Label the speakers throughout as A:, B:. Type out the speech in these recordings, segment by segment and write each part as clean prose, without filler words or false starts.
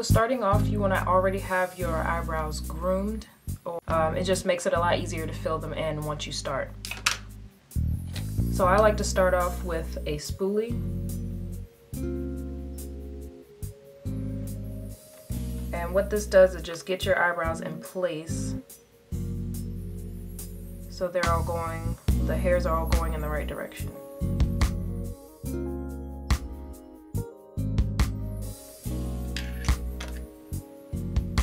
A: So starting off, you want to already have your eyebrows groomed. It just makes it a lot easier to fill them in once you start. So I like to start off with a spoolie. And what this does is just get your eyebrows in place so they're all going, the hairs are all going in the right direction.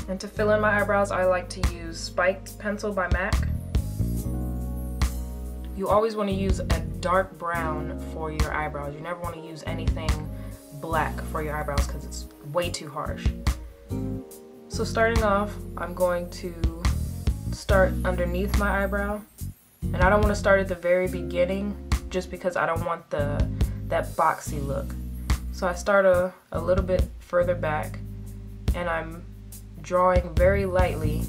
A: And to fill in my eyebrows, I like to use Spiked Pencil by MAC. You always want to use a dark brown for your eyebrows. You never want to use anything black for your eyebrows because it's way too harsh. So starting off, I'm going to start underneath my eyebrow. And I don't want to start at the very beginning just because I don't want that boxy look. So I start a little bit further back, and I'm drawing very lightly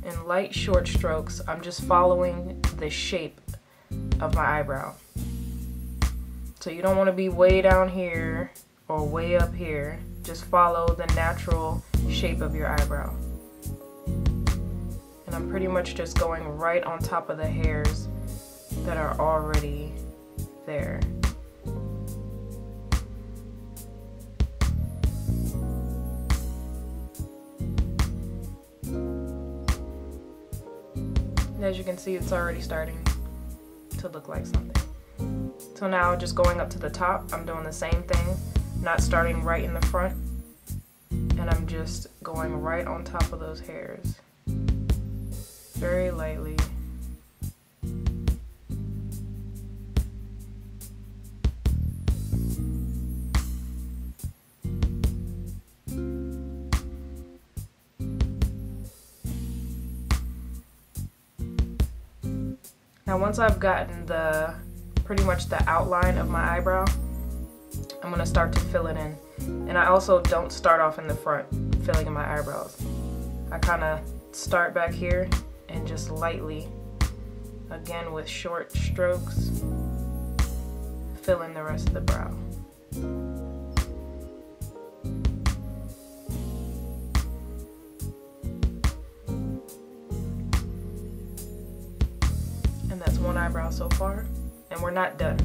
A: in light short strokes. I'm just following the shape of my eyebrow. So you don't want to be way down here or way up here. Just follow the natural shape of your eyebrow. And I'm pretty much just going right on top of the hairs that are already there. And as you can see, it's already starting to look like something. So now just going up to the top, I'm doing the same thing, not starting right in the front, and I'm just going right on top of those hairs, very lightly. Now once I've gotten pretty much the outline of my eyebrow, I'm going to start to fill it in. And I also don't start off in the front filling in my eyebrows. I kind of start back here and just lightly, again with short strokes, fill in the rest of the brow. And that's one eyebrow so far, and we're not done.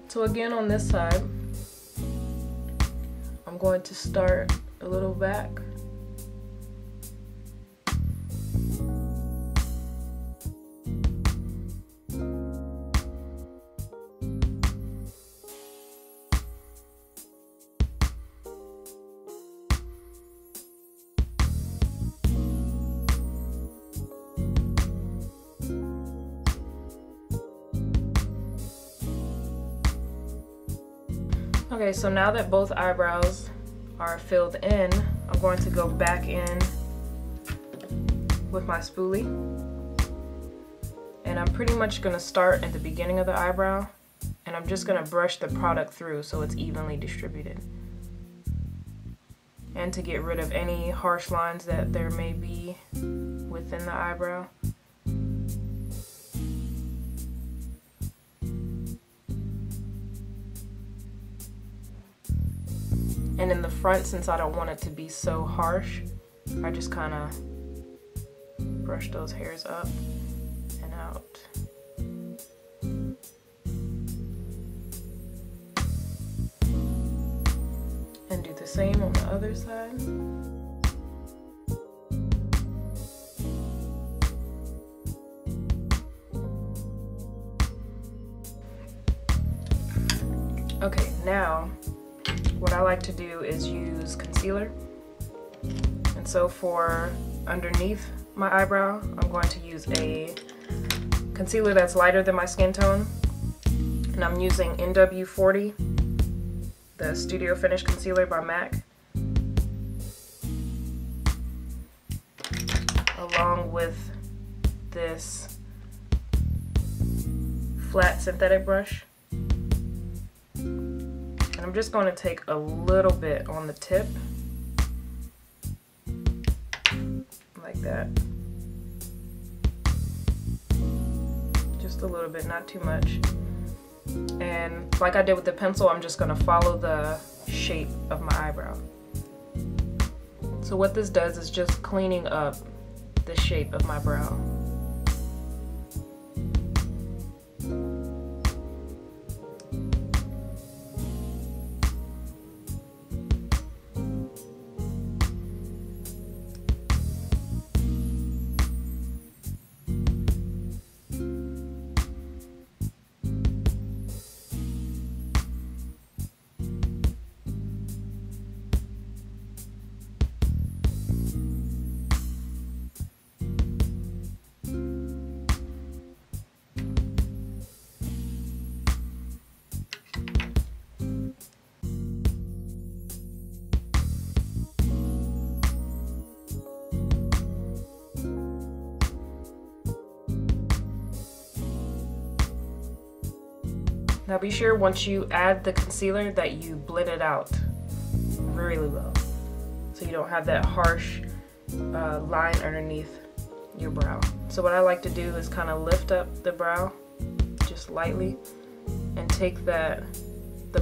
A: So again, on this side, I'm going to start a little back. Okay, so now that both eyebrows are filled in, I'm going to go back in with my spoolie. And I'm pretty much going to start at the beginning of the eyebrow, and I'm just going to brush the product through so it's evenly distributed. And to get rid of any harsh lines that there may be within the eyebrow. And in the front, since I don't want it to be so harsh, I just kind of brush those hairs up and out. And do the same on the other side. Okay, now what I like to do is use concealer. And so for underneath my eyebrow, I'm going to use a concealer that's lighter than my skin tone. And I'm using NW40, the Studio Finish Concealer by MAC, along with this flat synthetic brush. And I'm just going to take a little bit on the tip, like that. Just a little bit, not too much. And like I did with the pencil, I'm just gonna follow the shape of my eyebrow. So what this does is just cleaning up the shape of my brow. Now be sure once you add the concealer that you blend it out really well, so you don't have that harsh line underneath your brow. So what I like to do is kind of lift up the brow just lightly and take the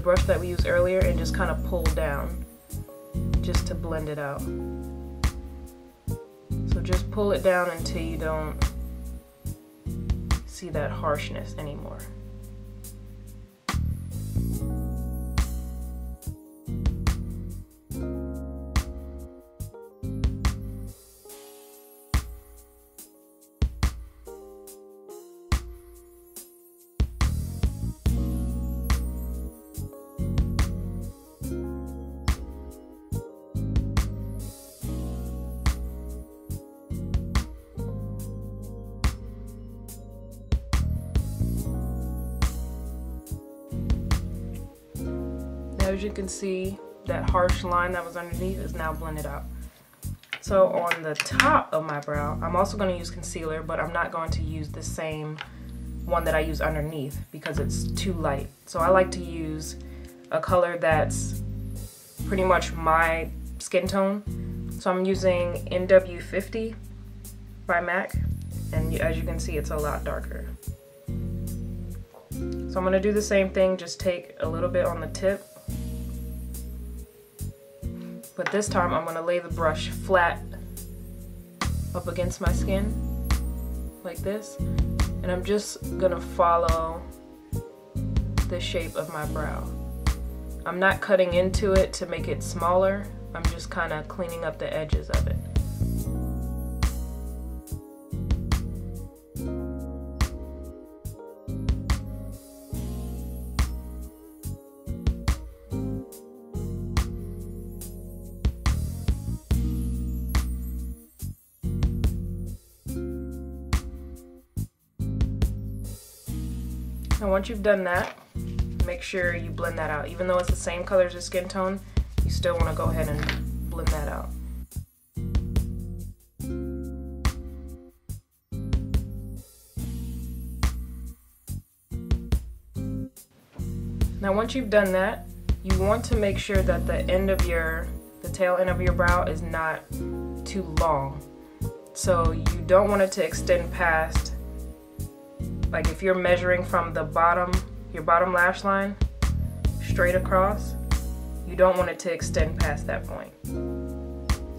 A: brush that we used earlier and just kind of pull down just to blend it out. So just pull it down until you don't see that harshness anymore. As you can see, that harsh line that was underneath is now blended out. So on the top of my brow, I'm also going to use concealer, but I'm not going to use the same one that I use underneath because it's too light. So I like to use a color that's pretty much my skin tone. So I'm using NW50 by MAC, and as you can see, it's a lot darker. So I'm going to do the same thing, just take a little bit on the tip. But this time I'm going to lay the brush flat up against my skin like this, and I'm just going to follow the shape of my brow. I'm not cutting into it to make it smaller, I'm just kind of cleaning up the edges of it. And once you've done that, make sure you blend that out. Even though it's the same color as your skin tone, you still want to go ahead and blend that out. Now once you've done that, you want to make sure that the tail end of your brow is not too long. So you don't want it to extend past, like if you're measuring from the bottom, your bottom lash line, straight across, you don't want it to extend past that point.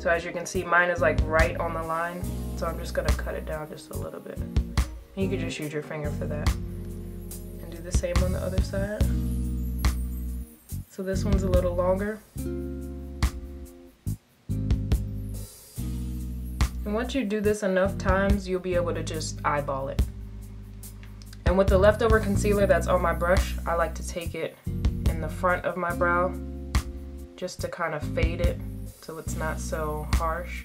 A: So as you can see, mine is like right on the line, so I'm just gonna cut it down just a little bit. And you can just use your finger for that. And do the same on the other side. So this one's a little longer. And once you do this enough times, you'll be able to just eyeball it. And with the leftover concealer that's on my brush, I like to take it in the front of my brow just to kind of fade it so it's not so harsh.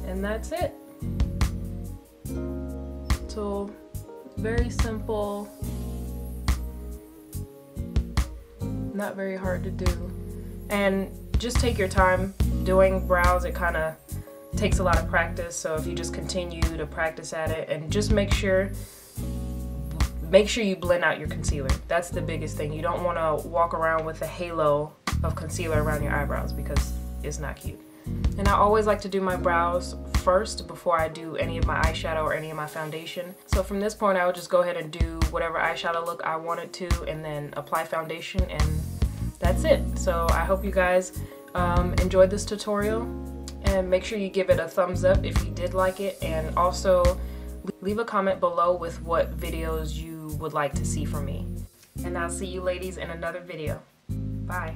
A: And that's it. So very simple, not very hard to do, and just take your time doing brows. It kind of takes a lot of practice, so if you just continue to practice at it and just make sure you blend out your concealer. That's the biggest thing. You don't want to walk around with a halo of concealer around your eyebrows because it's not cute. And I always like to do my brows first before I do any of my eyeshadow or any of my foundation. So from this point I would just go ahead and do whatever eyeshadow look I wanted to and then apply foundation, and that's it. So I hope you guys enjoyed this tutorial, and make sure you give it a thumbs up if you did like it, and also leave a comment below with what videos you would like to see from me. And I'll see you ladies in another video. Bye.